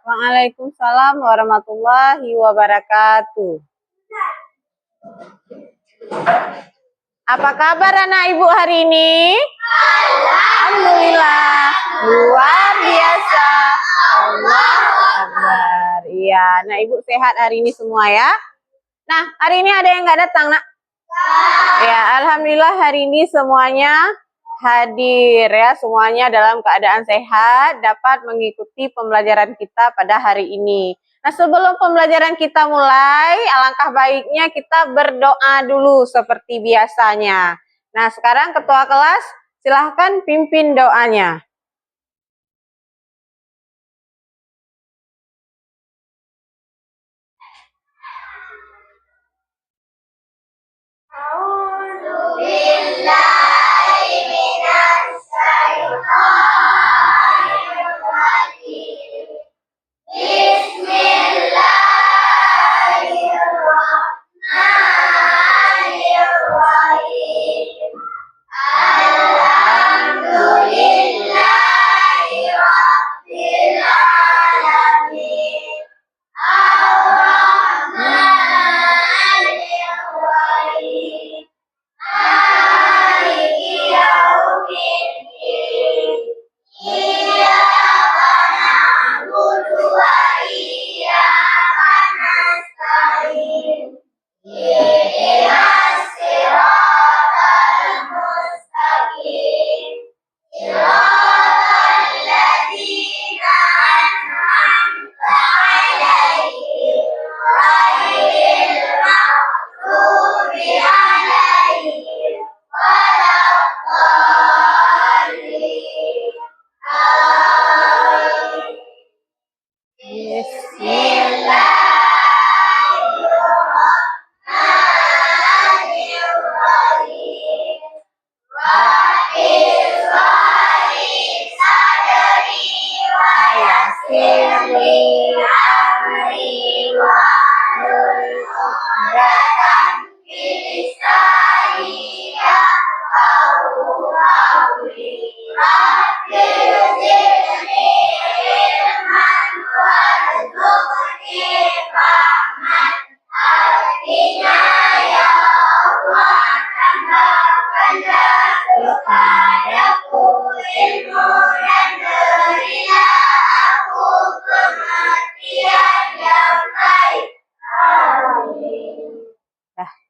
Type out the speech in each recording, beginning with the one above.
Waalaikumsalam warahmatullahi wabarakatuh. Apa kabar anak ibu hari ini? Alhamdulillah, luar biasa. Allahu Akbar. Iya, anak ibu sehat hari ini semua ya. Nah, hari ini ada yang nggak datang, nak? Ya, alhamdulillah hari ini semuanya hadir ya, semuanya dalam keadaan sehat, dapat mengikuti pembelajaran kita pada hari ini. Nah, sebelum pembelajaran kita mulai, alangkah baiknya kita berdoa dulu seperti biasanya. Nah, sekarang ketua kelas silahkan pimpin doanya.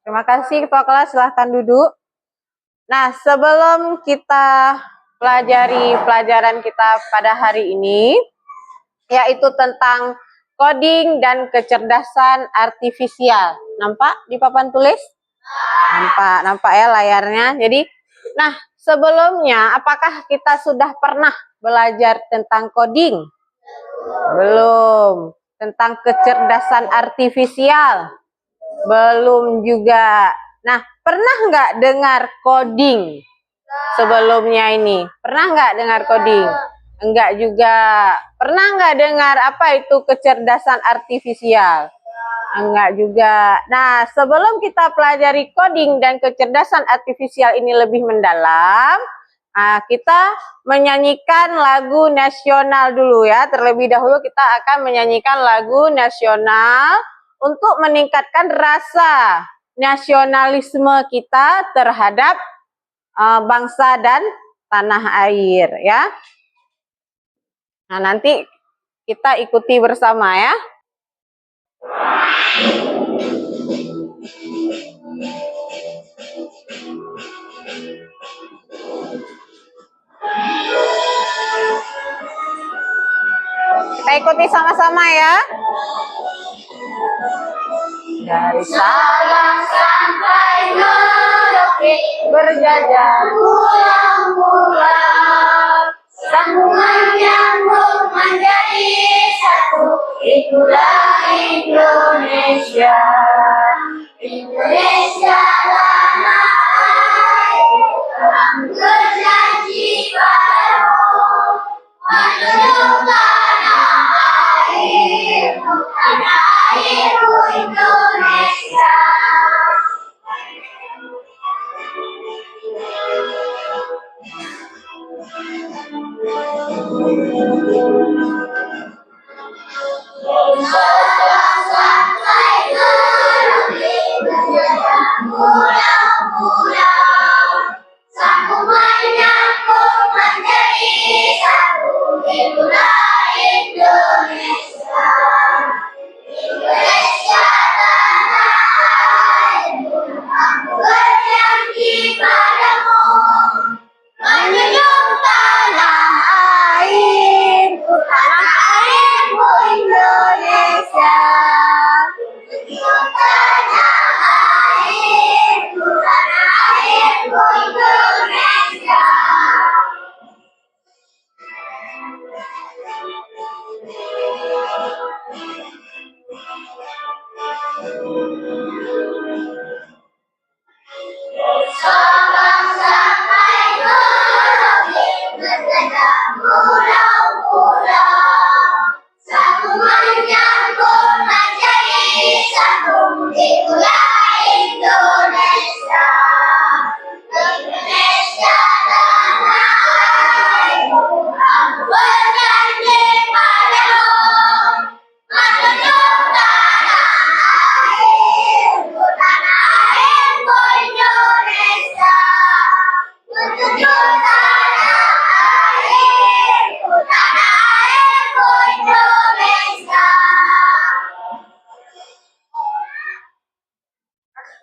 Terima kasih ketua kelas, silahkan duduk. Nah, sebelum kita pelajari pelajaran kita pada hari ini, yaitu tentang coding dan kecerdasan artifisial. Nampak di papan tulis? Nampak ya layarnya. Jadi, nah sebelumnya apakah kita sudah pernah belajar tentang coding? Belum. Tentang kecerdasan artifisial? Belum juga. Nah, pernah nggak dengar coding sebelumnya ini? Pernah nggak dengar coding? Enggak juga. Pernah nggak dengar apa itu kecerdasan artifisial? Enggak juga. Nah, sebelum kita pelajari coding dan kecerdasan artifisial ini lebih mendalam, kita menyanyikan lagu nasional dulu ya. Terlebih dahulu kita akan menyanyikan lagu nasional untuk meningkatkan rasa nasionalisme kita terhadap bangsa dan tanah air ya. Nah, nanti kita ikuti bersama ya. Kita ikuti sama-sama ya. Dari Sabang sampai Merauke berjajar pulang-pulang, sambungan nyambung menjadi satu, itulah Indonesia. Indonesia tanah air, berjanji padamu, menuju tanah air, tanah air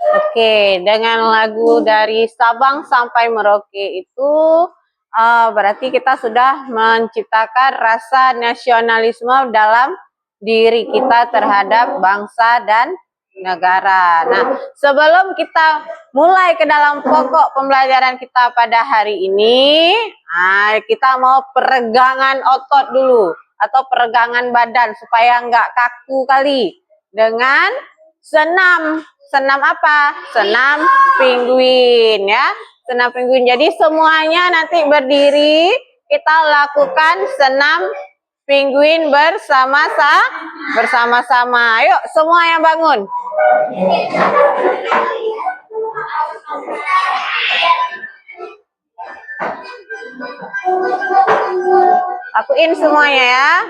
Oke, dengan lagu dari Sabang sampai Merauke itu berarti kita sudah menciptakan rasa nasionalisme dalam diri kita terhadap bangsa dan negara. Nah, sebelum kita mulai ke dalam pokok pembelajaran kita pada hari ini, kita mau peregangan otot dulu atau peregangan badan supaya nggak kaku kali dengan senam. Senam apa? Senam penguin ya. Senam penguin. Jadi semuanya nanti berdiri, kita lakukan senam penguin bersama-sama. Ayo semua yang bangun. Lakuin semuanya ya.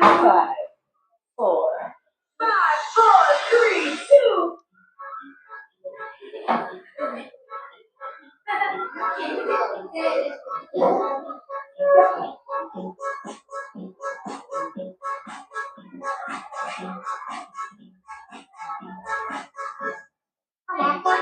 5, 4,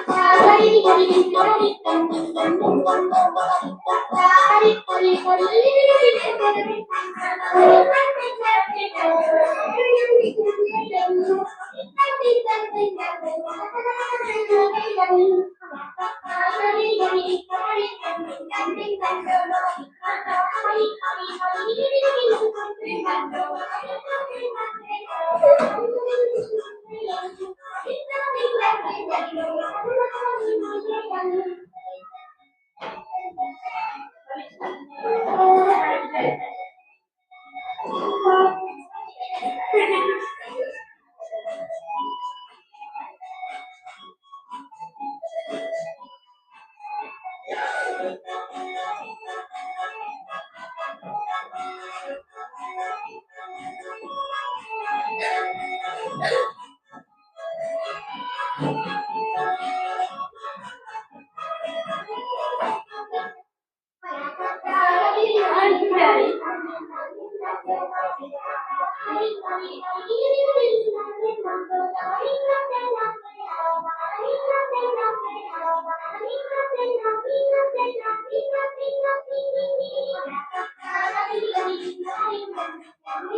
3, 2.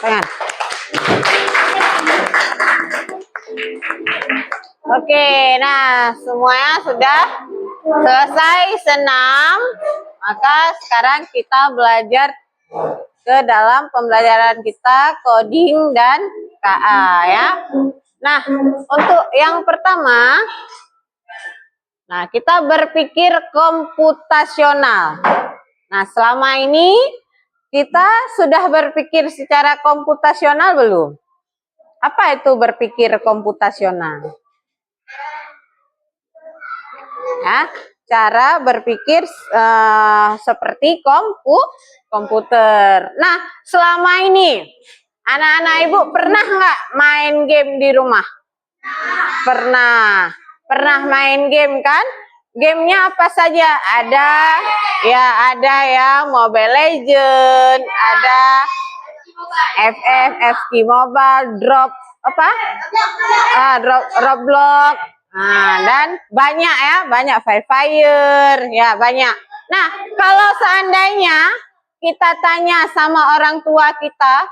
tangan. Oke, nah semuanya sudah selesai senam. Maka sekarang kita belajar ke dalam pembelajaran kita coding dan KA ya. Nah, untuk yang pertama, nah kita berpikir komputasional. Nah, selama ini kita sudah berpikir secara komputasional belum? Apa itu berpikir komputasional? Ya, cara berpikir seperti komputer. Nah, selama ini anak-anak ibu pernah nggak main game di rumah? Pernah. Pernah main game kan? Gamenya apa saja? Ada ya Mobile Legend, ada FF Mobile, Roblox. Nah, dan banyak ya, banyak Free Fire, ya banyak. Nah, kalau seandainya kita tanya sama orang tua kita,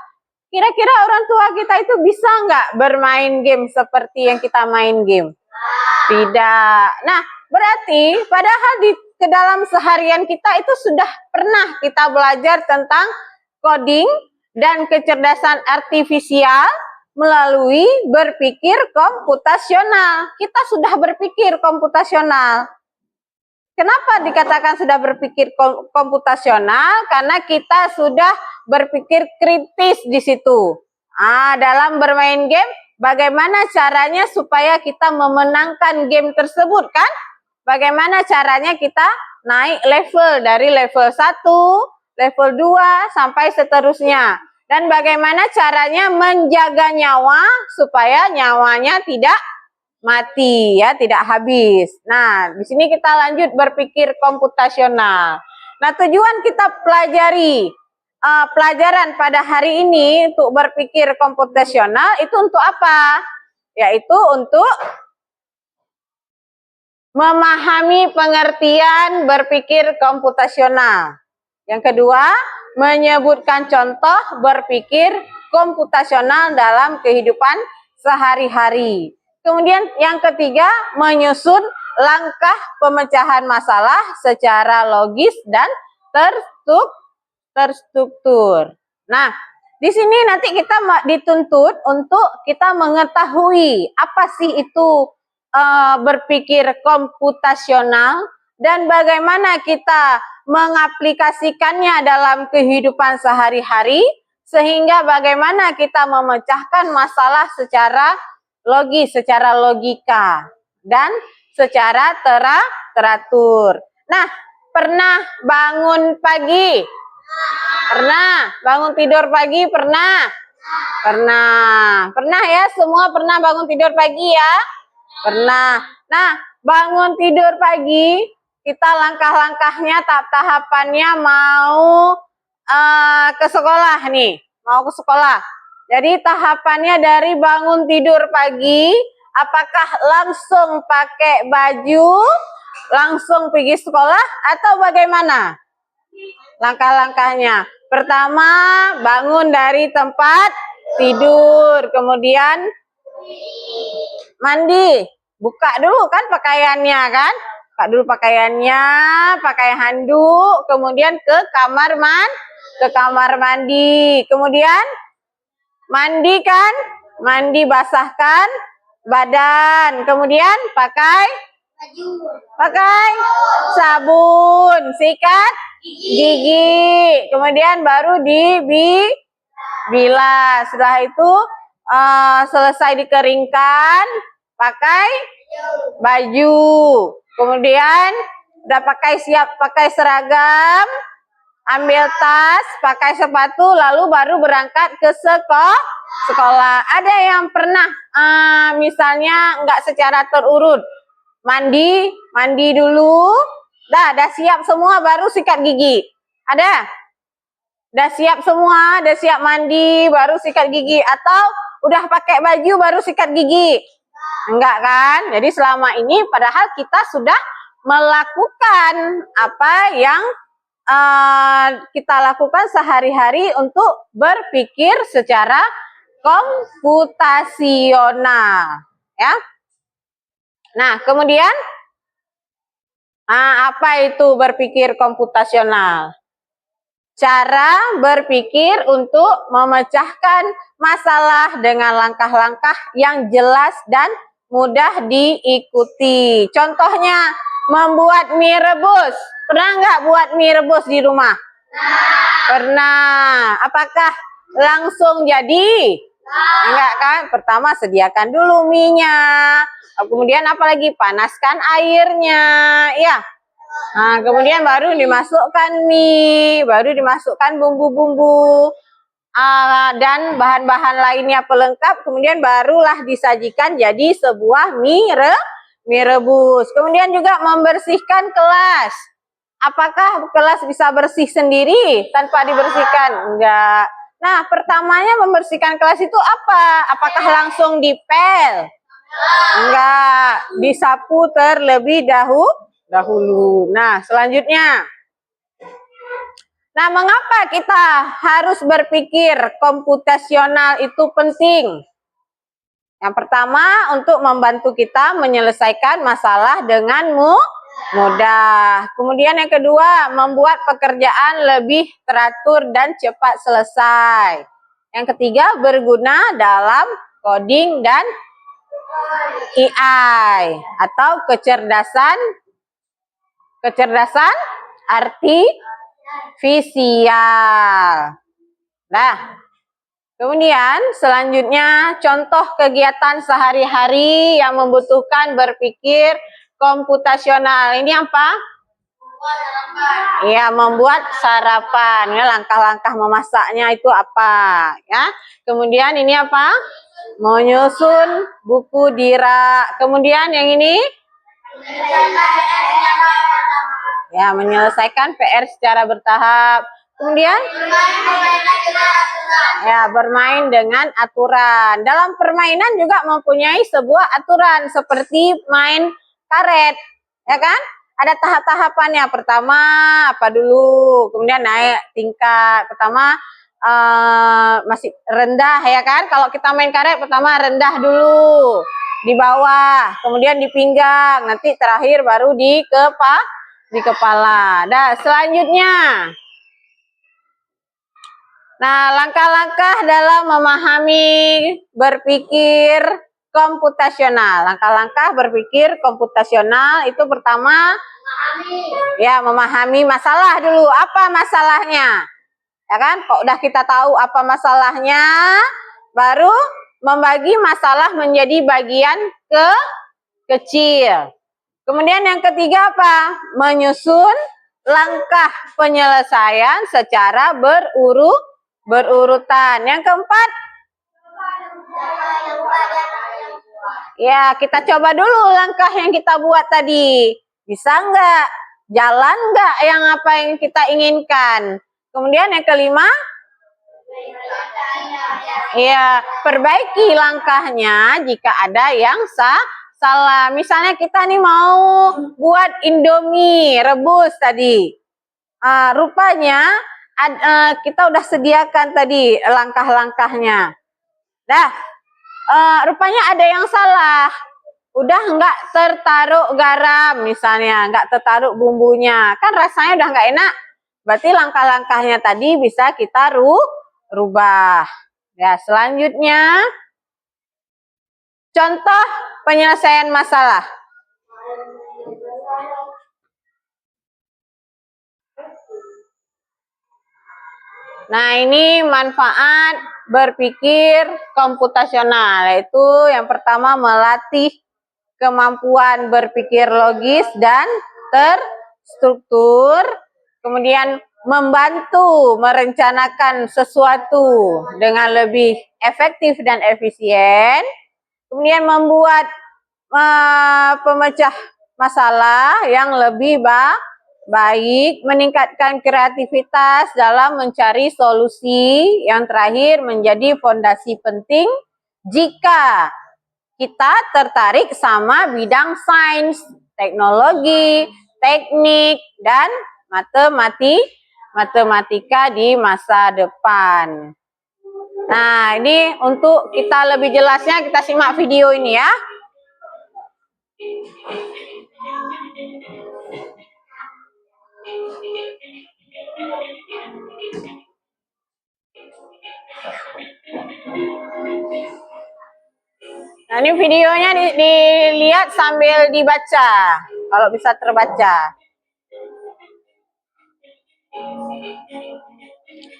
kira-kira orang tua kita itu bisa nggak bermain game seperti yang kita main game? Tidak. Nah, berarti padahal ke dalam seharian kita itu sudah pernah kita belajar tentang coding dan kecerdasan artifisial melalui berpikir komputasional. Kita sudah berpikir komputasional. Kenapa dikatakan sudah berpikir komputasional? Karena kita sudah berpikir kritis di situ. Dalam bermain game, bagaimana caranya supaya kita memenangkan game tersebut kan? Bagaimana caranya kita naik level dari level 1, level 2, sampai seterusnya. Dan bagaimana caranya menjaga nyawa supaya nyawanya tidak mati ya, tidak habis. Nah, di sini kita lanjut berpikir komputasional. Nah, tujuan kita pelajari pelajaran pada hari ini untuk berpikir komputasional itu untuk apa? Yaitu untuk memahami pengertian berpikir komputasional. Yang kedua, menyebutkan contoh berpikir komputasional dalam kehidupan sehari-hari. Kemudian yang ketiga, menyusun langkah pemecahan masalah secara logis dan terstruktur. Nah, di sini nanti kita dituntut untuk kita mengetahui apa sih itu berpikir komputasional dan bagaimana kita mengaplikasikannya dalam kehidupan sehari-hari sehingga bagaimana kita memecahkan masalah secara logis, secara logika dan secara teratur. Nah, pernah bangun pagi? Pernah. Bangun tidur pagi pernah? Pernah. Pernah ya, semua pernah bangun tidur pagi ya? Pernah. Nah, bangun tidur pagi, kita langkah-langkahnya, tahap-tahapannya mau ke sekolah nih. Mau ke sekolah. Jadi tahapannya dari bangun tidur pagi, apakah langsung pakai baju, langsung pergi sekolah, atau bagaimana? Langkah-langkahnya. Pertama, bangun dari tempat tidur, kemudian mandi. Buka dulu kan pakaiannya kan? Buka dulu pakaiannya, pakai handuk, kemudian ke kamar mandi. Kemudian mandi kan? Mandi, basahkan badan. Kemudian pakai sabun, sikat gigi. Kemudian baru dibilas. Setelah itu selesai dikeringkan, pakai baju. Kemudian udah siap pakai seragam, ambil tas, pakai sepatu, lalu baru berangkat ke sekolah. Ada yang pernah misalnya nggak secara terurut, mandi dulu, dah siap semua baru sikat gigi. Ada? Udah siap semua, udah siap mandi baru sikat gigi, atau udah pakai baju baru sikat gigi? Enggak kan? Jadi selama ini padahal kita sudah melakukan apa yang kita lakukan sehari-hari untuk berpikir secara komputasional, ya. Nah, kemudian apa itu berpikir komputasional? Cara berpikir untuk memecahkan masalah dengan langkah-langkah yang jelas dan mudah diikuti. Contohnya, membuat mie rebus. Pernah nggak buat mie rebus di rumah? Pernah. Apakah langsung jadi? Enggak kan? Pertama sediakan dulu mie-nya. Kemudian apalagi panaskan airnya, ya. Nah, kemudian baru dimasukkan mie, baru dimasukkan bumbu-bumbu dan bahan-bahan lainnya pelengkap. Kemudian barulah disajikan jadi sebuah mie rebus. Kemudian juga membersihkan kelas. Apakah kelas bisa bersih sendiri tanpa dibersihkan? Enggak. Nah, pertamanya membersihkan kelas itu apa? Apakah langsung dipel? Enggak, disapu terlebih dahulu. Nah, selanjutnya. Nah, mengapa kita harus berpikir komputasional itu penting? Yang pertama, untuk membantu kita menyelesaikan masalah dengan mudah. Kemudian yang kedua, membuat pekerjaan lebih teratur dan cepat selesai. Yang ketiga, berguna dalam coding dan AI atau kecerdasan artifisial. Nah, kemudian selanjutnya contoh kegiatan sehari-hari yang membutuhkan berpikir komputasional. Ini apa? Ya, membuat sarapan. Ya, langkah-langkah memasaknya itu apa? Ya. Kemudian ini apa? Menyusun buku di rak. Kemudian yang ini? Ya, menyelesaikan PR secara bertahap. Kemudian? Ya, bermain dengan aturan. Dalam permainan juga mempunyai sebuah aturan seperti main karet, ya kan? Ada tahap-tahapannya. Pertama apa dulu, kemudian naik tingkat. Pertama masih rendah, ya kan? Kalau kita main karet pertama rendah dulu, di bawah, kemudian di pinggang, nanti terakhir baru di kepala. Nah, selanjutnya. Nah, langkah-langkah dalam memahami berpikir komputasional. Langkah-langkah berpikir komputasional itu pertama ya memahami masalah dulu. Apa masalahnya? Ya kan? Kok udah kita tahu apa masalahnya, baru membagi masalah menjadi bagian kecil. Kemudian yang ketiga apa? Menyusun langkah penyelesaian secara berurutan. Yang keempat, ya kita coba dulu langkah yang kita buat tadi. Bisa nggak? Jalan nggak yang apa yang kita inginkan? Kemudian yang kelima, ya perbaiki langkahnya jika ada yang salah. Misalnya kita nih mau buat Indomie rebus tadi. Rupanya kita udah sediakan tadi langkah-langkahnya. Dah, rupanya ada yang salah. Udah nggak tertaruh garam misalnya, nggak tertaruh bumbunya. Kan rasanya udah nggak enak. Berarti langkah-langkahnya tadi bisa kita rubah. Ya, selanjutnya contoh penyelesaian masalah. Nah, ini manfaat berpikir komputasional, yaitu yang pertama melatih kemampuan berpikir logis dan terstruktur, kemudian membantu merencanakan sesuatu dengan lebih efektif dan efisien, kemudian membuat pemecah masalah yang lebih baik, meningkatkan kreativitas dalam mencari solusi, yang terakhir menjadi fondasi penting jika kita tertarik sama bidang sains, teknologi, teknik, dan matematika di masa depan. Nah, ini untuk kita lebih jelasnya kita simak video ini ya. Nah, ini videonya dilihat sambil dibaca, kalau bisa terbaca.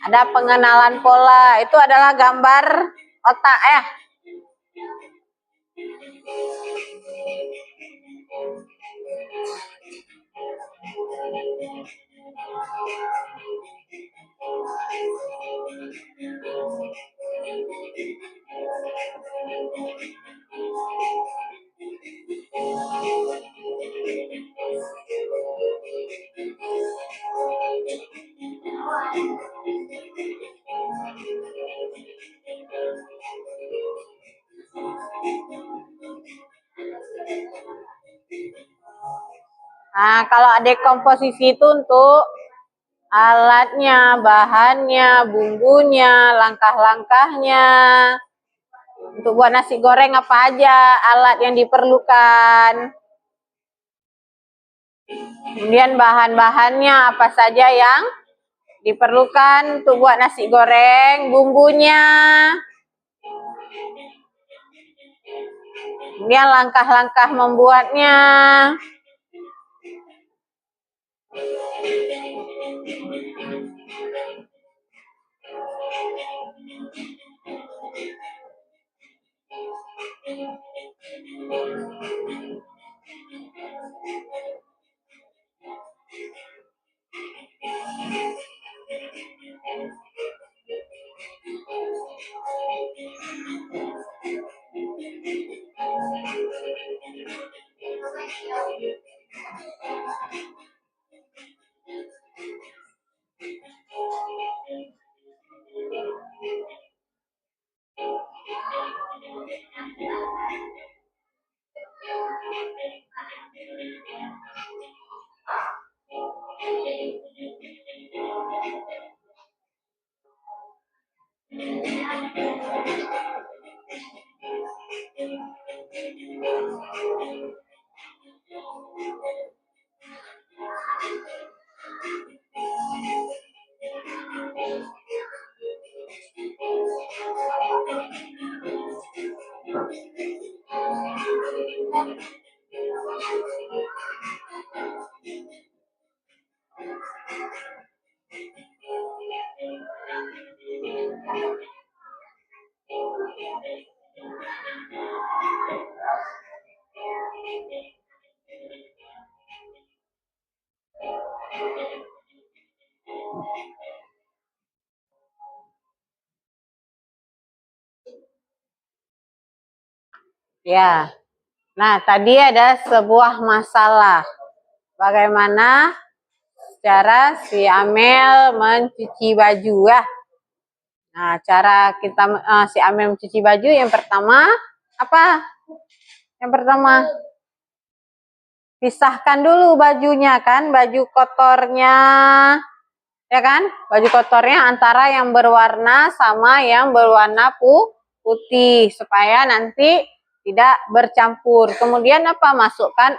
Ada pengenalan pola, itu adalah gambar otak ya. Nah, kalau ada komposisi itu untuk alatnya, bahannya, bumbunya, langkah-langkahnya. Untuk buat nasi goreng apa aja alat yang diperlukan. Kemudian bahan-bahannya apa saja yang diperlukan untuk buat nasi goreng, bumbunya. Kemudian langkah-langkah membuatnya. Ya. Nah, tadi ada sebuah masalah. Bagaimana cara si Amel mencuci baju ya? Nah, cara kita si Amel mencuci baju yang pertama apa? Yang pertama pisahkan dulu bajunya kan, baju kotornya. Ya kan? Baju kotornya antara yang berwarna sama yang berwarna putih supaya nanti tidak bercampur. Kemudian apa? Masukkan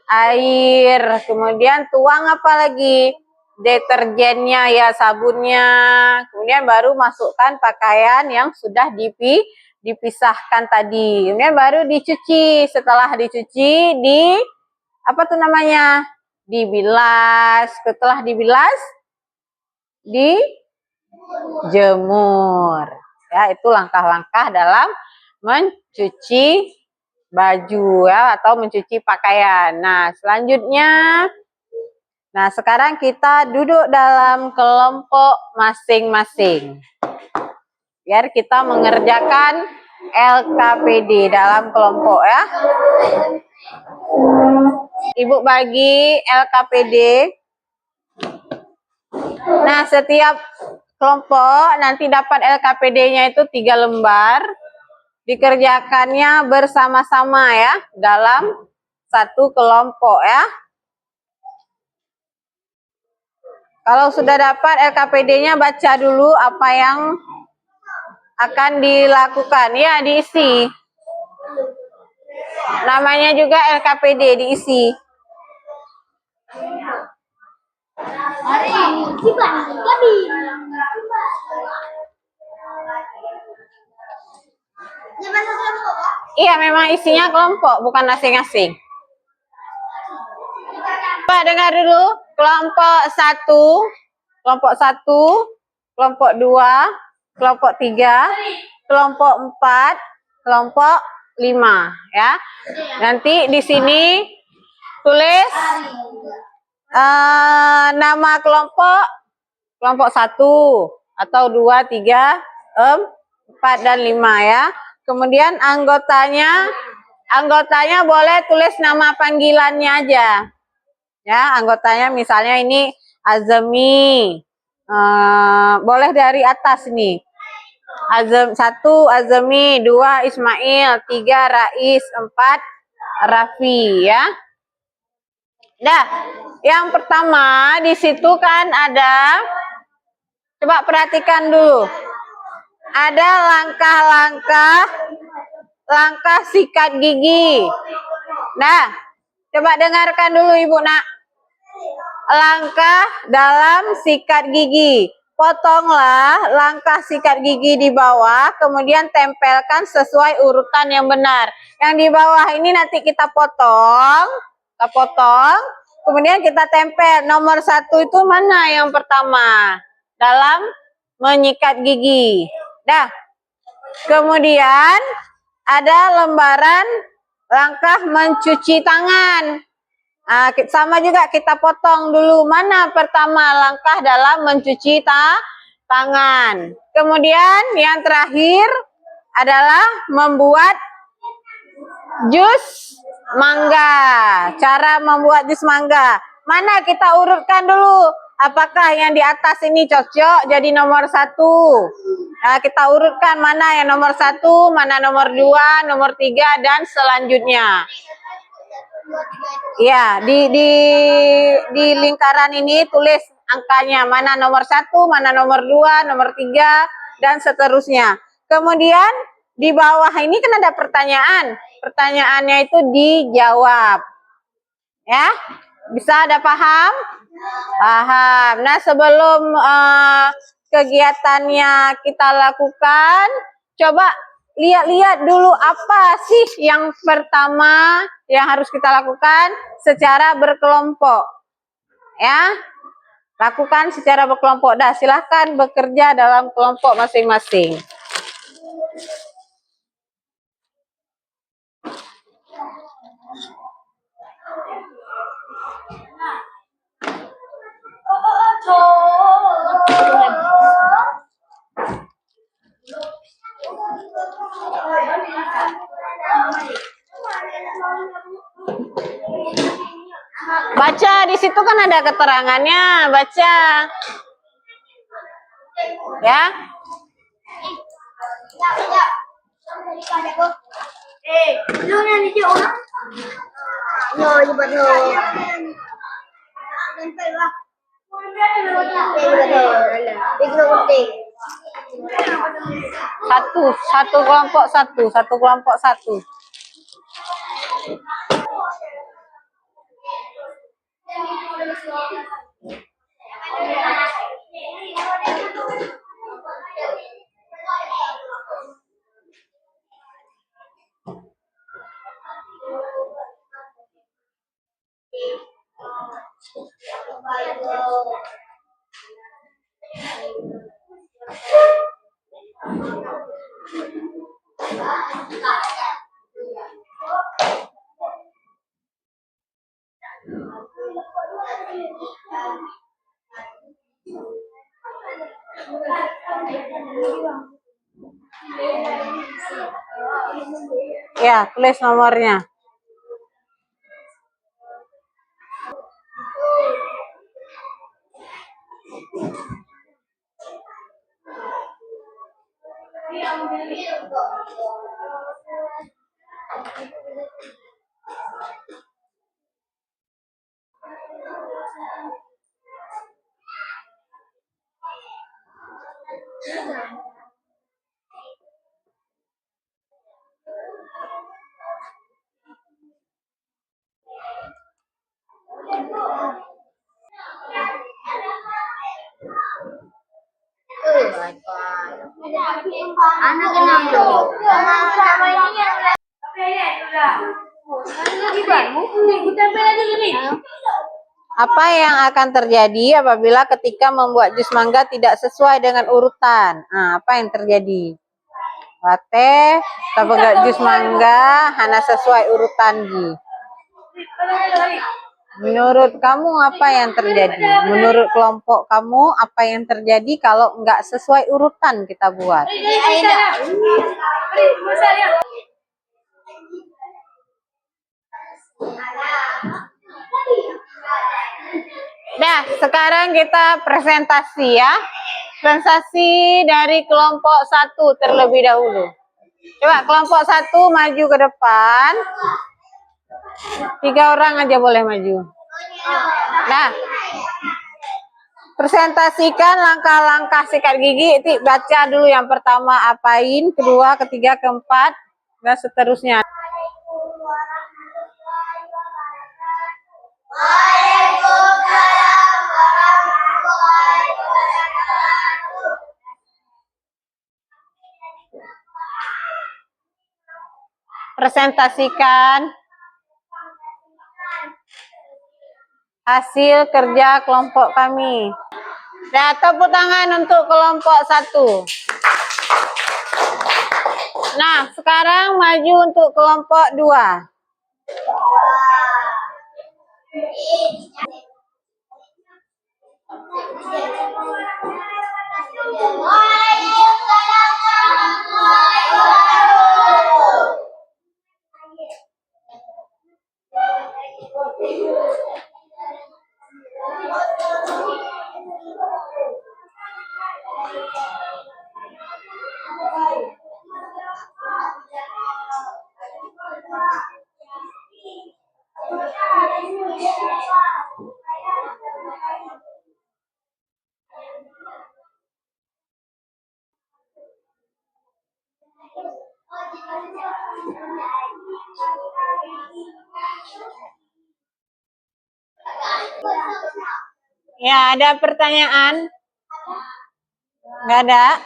air. Kemudian tuang apa lagi? Deterjennya ya, sabunnya. Kemudian baru masukkan pakaian yang sudah dipisahkan tadi. Kemudian baru dicuci. Setelah dicuci apa tuh namanya? Dibilas. Setelah dibilas dijemur. Ya, itu langkah-langkah dalam mencuci baju ya atau mencuci pakaian. Nah, selanjutnya sekarang kita duduk dalam kelompok masing-masing. Biar kita mengerjakan LKPD dalam kelompok ya. Ibu bagi LKPD. Nah, setiap kelompok nanti dapat LKPD-nya itu 3 lembar. Dikerjakannya bersama-sama ya dalam satu kelompok ya. Kalau sudah dapat LKPD-nya, baca dulu apa yang akan dilakukan. Ya, diisi. Namanya juga LKPD, diisi. Iya, memang isinya kelompok, bukan masing-masing. Pak, dengar dulu. Kelompok 1, kelompok 1, kelompok 2, kelompok 3, kelompok 4, kelompok 5, ya. Nanti di sini tulis nama kelompok 1 atau 2, 3, 4 dan 5, ya. Kemudian anggotanya boleh tulis nama panggilannya aja. Ya, anggotanya misalnya ini Azmi. Boleh dari atas nih. 1 Azmi, 2 Ismail, 3 Rais, 4 Raffi, ya. Nah, yang pertama di situ kan ada, coba perhatikan dulu. Ada langkah sikat gigi. Nah, coba dengarkan dulu Ibu Nak. Langkah dalam sikat gigi. Potonglah langkah sikat gigi di bawah, kemudian tempelkan sesuai urutan yang benar. Yang di bawah ini nanti kita potong, kemudian kita tempel. Nomor 1 itu mana yang pertama dalam menyikat gigi. Dah. Kemudian ada lembaran langkah mencuci tangan. Sama juga kita potong dulu mana pertama langkah dalam mencuci tangan. Kemudian yang terakhir adalah membuat jus mangga. Cara membuat jus mangga. Mana kita urutkan dulu. Apakah yang di atas ini cocok jadi nomor 1? Nah, kita urutkan mana yang nomor 1, mana nomor 2, nomor 3 dan selanjutnya. Ya, di lingkaran ini tulis angkanya, mana nomor 1, mana nomor 2, nomor 3 dan seterusnya. Kemudian di bawah ini kan ada pertanyaan. Pertanyaannya itu dijawab. Ya, bisa ada paham? Paham. Nah, sebelum kegiatannya kita lakukan, coba lihat-lihat dulu apa sih yang pertama yang harus kita lakukan secara berkelompok. Ya, lakukan secara berkelompok. Dah, silahkan bekerja dalam kelompok masing-masing. Baca, di situ kan ada keterangannya, baca. Ya. Satu kelompok satu. Ya, tulis nomornya. Anak kenapa? Sama ini yang Apa yang akan terjadi apabila ketika membuat jus mangga tidak sesuai dengan urutan? Nah, apa yang terjadi? Latte, tapi enggak jus mangga, hanya sesuai urutan Gi. Menurut kamu apa yang terjadi? Menurut kelompok kamu apa yang terjadi kalau enggak sesuai urutan kita buat? Nah, sekarang kita presentasi ya. Presentasi dari kelompok 1 terlebih dahulu. Coba kelompok 1 maju ke depan. 3 orang aja boleh maju. Nah, presentasikan langkah-langkah sikat gigi. Baca dulu yang pertama apain, kedua, ketiga, keempat, dan seterusnya. Presentasikan hasil kerja kelompok kami. Nah, tepuk tangan untuk kelompok 1. Nah, sekarang maju untuk kelompok 2. Ya, ada pertanyaan? Nggak ada?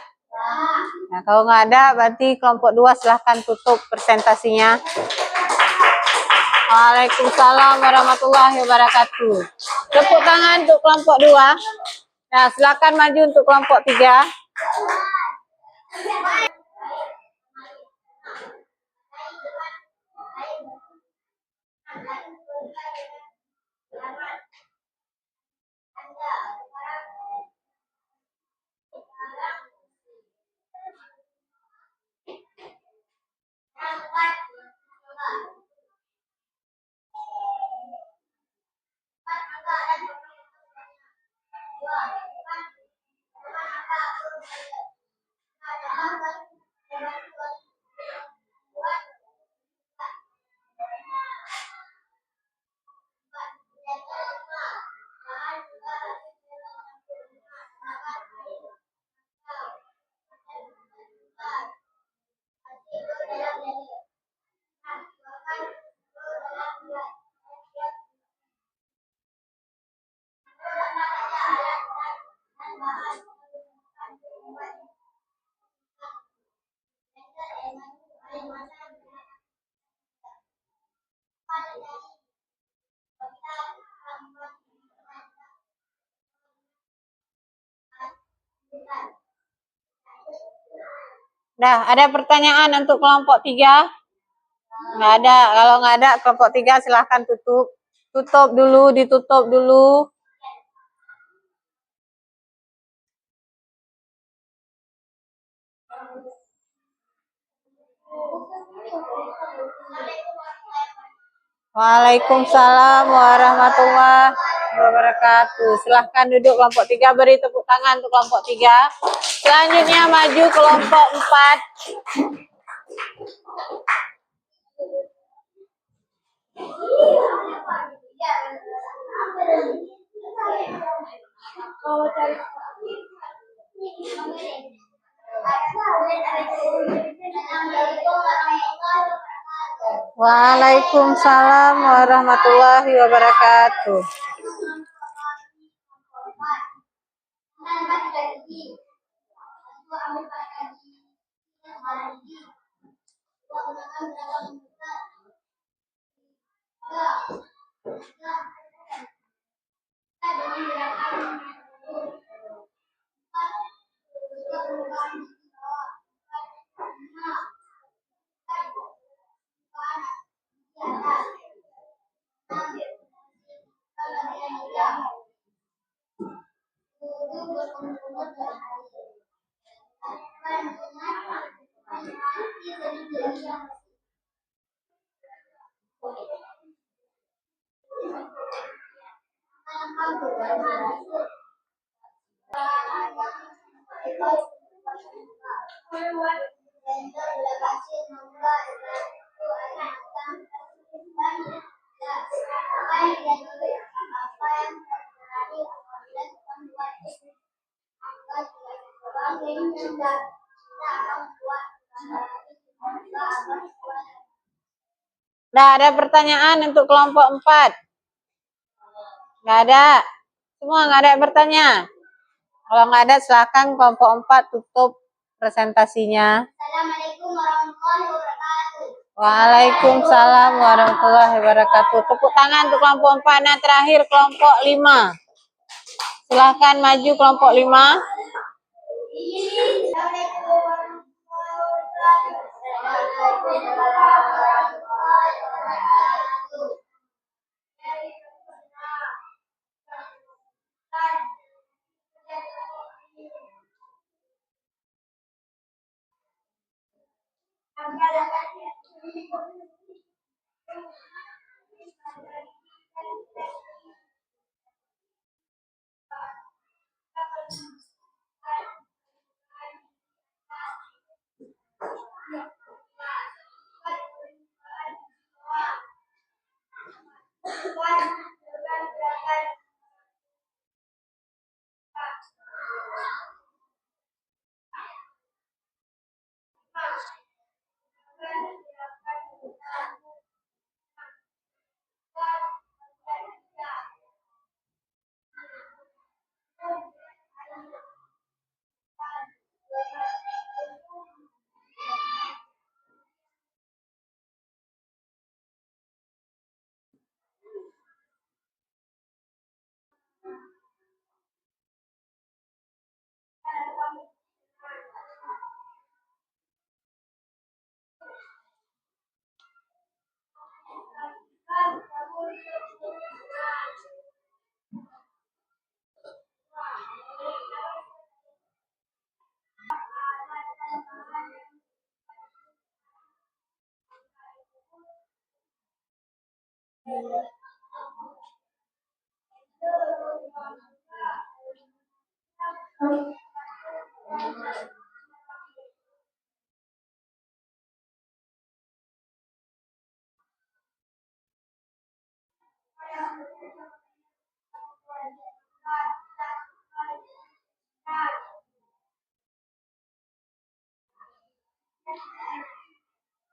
Nah, kalau nggak ada, berarti kelompok 2 silahkan tutup presentasinya. Waalaikumsalam warahmatullahi wabarakatuh. Tepuk tangan untuk kelompok 2. Nah, silakan maju untuk kelompok 3. Nah, ada pertanyaan untuk kelompok 3? Nggak ada. Kalau nggak ada, kelompok 3 silahkan tutup. Tutup dulu, ditutup dulu. Waalaikumsalam warahmatullahi wabarakatuh. Silahkan duduk kelompok 3, beri tepuk tangan untuk kelompok 3. Selanjutnya maju kelompok 4. Waalaikumsalam warahmatullahi wabarakatuh. Nggak ada pertanyaan untuk kelompok 4? Nggak ada? Semua nggak ada yang bertanya? Kalau nggak ada, silakan kelompok 4 tutup presentasinya. Assalamualaikum warahmatullahi wabarakatuh. Waalaikumsalam warahmatullahi wabarakatuh. Tepuk tangan untuk kelompok 4. Nah, terakhir kelompok 5. Silahkan maju kelompok 5.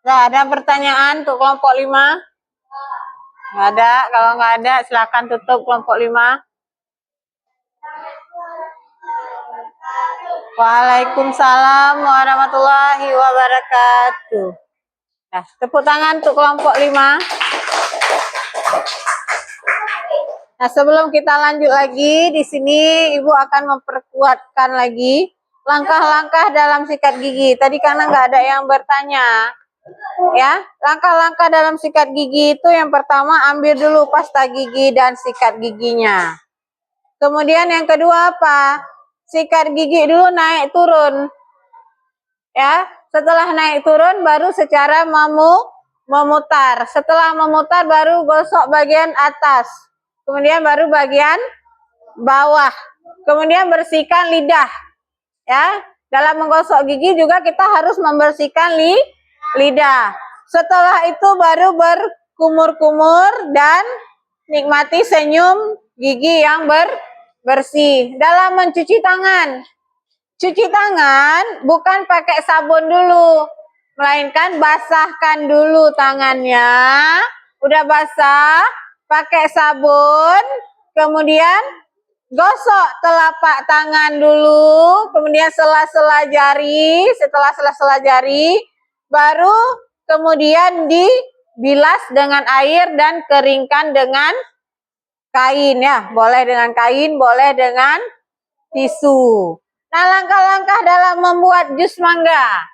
Nggak ada pertanyaan untuk kelompok 5? Nggak ada. Kalau nggak ada, silakan tutup kelompok 5. Waalaikumsalam warahmatullahi wabarakatuh. Nah, tepuk tangan untuk kelompok 5. Nah, sebelum kita lanjut lagi, di sini Ibu akan memperkuatkan lagi langkah-langkah dalam sikat gigi. Tadi karena nggak ada yang bertanya, ya, langkah-langkah dalam sikat gigi itu yang pertama ambil dulu pasta gigi dan sikat giginya. Kemudian yang kedua apa? Sikat gigi dulu naik turun. Ya, setelah naik turun baru secara memutar. Setelah memutar baru gosok bagian atas. Kemudian baru bagian bawah. Kemudian bersihkan lidah. Ya, dalam menggosok gigi juga kita harus membersihkan lidah. Setelah itu baru berkumur-kumur dan nikmati senyum gigi yang bersih. Dalam mencuci tangan, Cuci tangan bukan pakai sabun dulu, melainkan basahkan dulu tangannya. Udah basah, pakai sabun, kemudian gosok telapak tangan dulu, kemudian sela-sela jari. Setelah sela-sela jari, baru kemudian dibilas dengan air dan keringkan dengan kain ya. Boleh dengan kain, boleh dengan tisu. Nah, langkah-langkah dalam membuat jus mangga.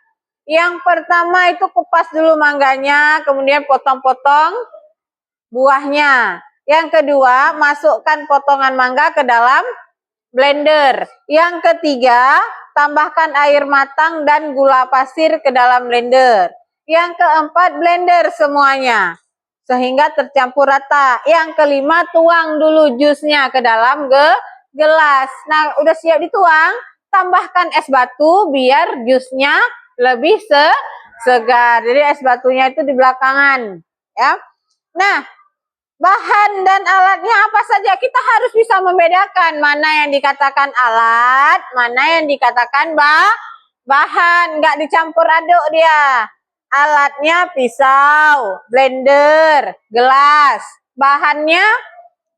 Yang pertama itu kupas dulu mangganya, kemudian potong-potong buahnya. Yang kedua, masukkan potongan mangga ke dalam blender. Yang ketiga, tambahkan air matang dan gula pasir ke dalam blender. Yang keempat, blender semuanya sehingga tercampur rata. Yang kelima, tuang dulu jusnya ke dalam gelas. Nah, udah siap dituang, tambahkan es batu biar jusnya lebih segar. Jadi es batunya itu di belakangan, ya. Nah, bahan dan alatnya apa saja? Kita harus bisa membedakan mana yang dikatakan alat, mana yang dikatakan bahan. Nggak dicampur aduk dia. Alatnya pisau, blender, gelas. Bahannya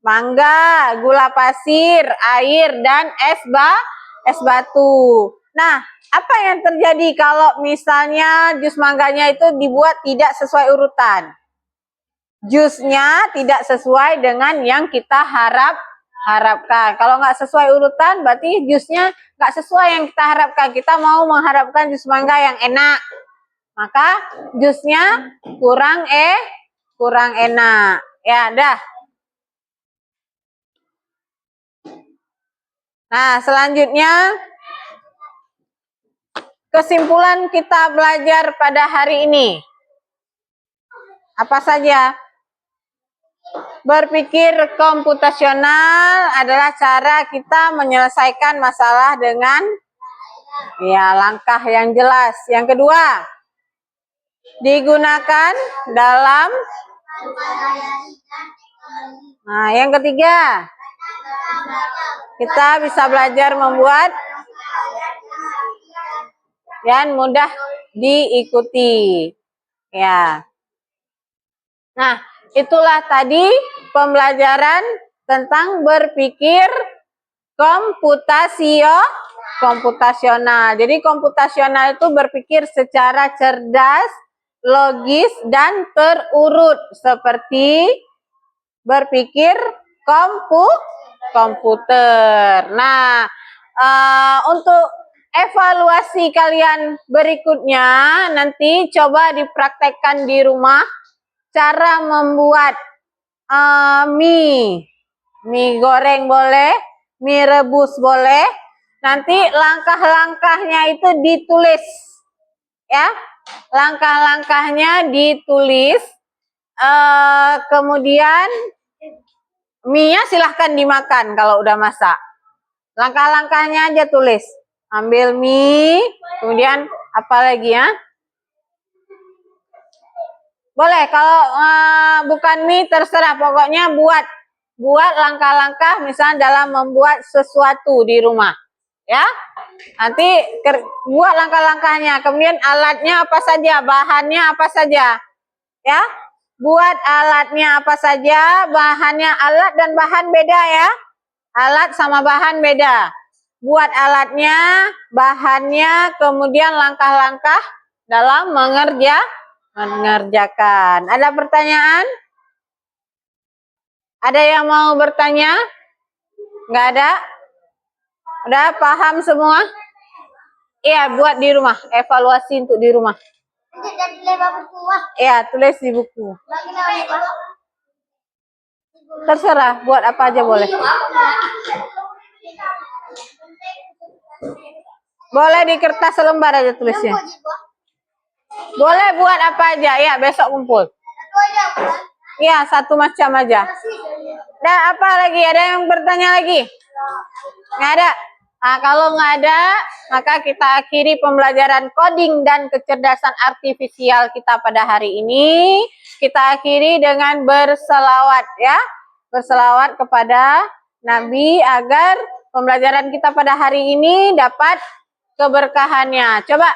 mangga, gula pasir, air, dan es batu. Nah, apa yang terjadi kalau misalnya jus mangganya itu dibuat tidak sesuai urutan? Jusnya tidak sesuai dengan yang kita harapkan. Kalau nggak sesuai urutan, berarti jusnya nggak sesuai yang kita harapkan. Kita mau mengharapkan jus mangga yang enak, maka jusnya kurang enak. Ya, dah. Nah, selanjutnya kesimpulan kita belajar pada hari ini. Apa saja? Berpikir komputasional adalah cara kita menyelesaikan masalah dengan ya langkah yang jelas. Yang kedua, digunakan dalam yang ketiga, kita bisa belajar membuat dan mudah diikuti. Ya. Nah, itulah tadi pembelajaran tentang berpikir komputasional. Jadi komputasional itu berpikir secara cerdas, logis, dan terurut seperti berpikir komputer. Nah, untuk evaluasi kalian berikutnya nanti coba dipraktekkan di rumah cara membuat mie goreng boleh, mie rebus boleh. Nanti langkah-langkahnya itu ditulis ya, langkah-langkahnya ditulis. Kemudian mie-nya silahkan dimakan kalau udah masak. Langkah-langkahnya aja tulis. Ambil mie, kemudian apa lagi ya? Boleh, kalau bukan mie terserah, pokoknya buat langkah-langkah misalnya dalam membuat sesuatu di rumah. Ya. Nanti buat langkah-langkahnya, kemudian alatnya apa saja, bahannya apa saja. Ya. Buat alatnya apa saja, bahannya, alat dan bahan beda ya. Alat sama bahan beda. Buat alatnya, bahannya, kemudian langkah-langkah dalam mengerjakan. Ada pertanyaan? Ada yang mau bertanya? Nggak ada? Udah paham semua? Iya, buat di rumah. Evaluasi untuk di rumah. Iya, tulis di buku. Terserah, buat apa aja boleh. Boleh di kertas selembar aja tulisnya. Boleh buat apa aja, ya besok kumpul. Ya, satu macam aja. Ada apa lagi? Ada yang bertanya lagi? Nggak ada? Nah, kalau nggak ada, maka kita akhiri pembelajaran coding dan kecerdasan artifisial kita pada hari ini. Kita akhiri dengan berselawat ya. Berselawat kepada Nabi agar pembelajaran kita pada hari ini dapat keberkahannya. Coba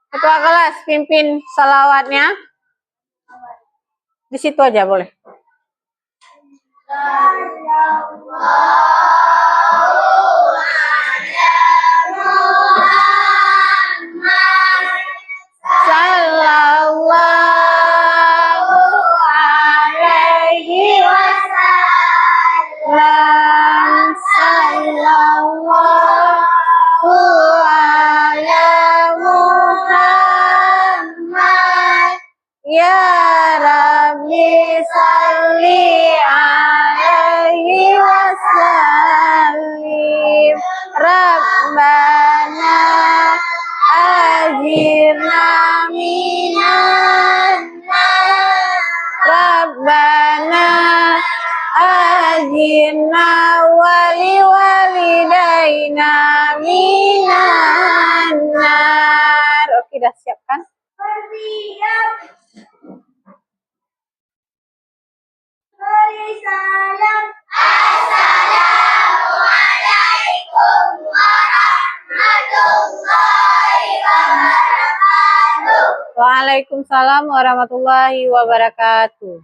ketua kelas pimpin salawatnya. Di situ aja boleh. Sallallahu alaihi wasallam. Sallallahu ala Muhammad. Ya Rabbi salli alaihi wasallim. Rabbana ajirna minan nar. Rabbana ajirna wali walidaina minan nar. Oke, udah siap kan? Salam. Assalamualaikum warahmatullahi wabarakatuh. Waalaikumsalam warahmatullahi wabarakatuh.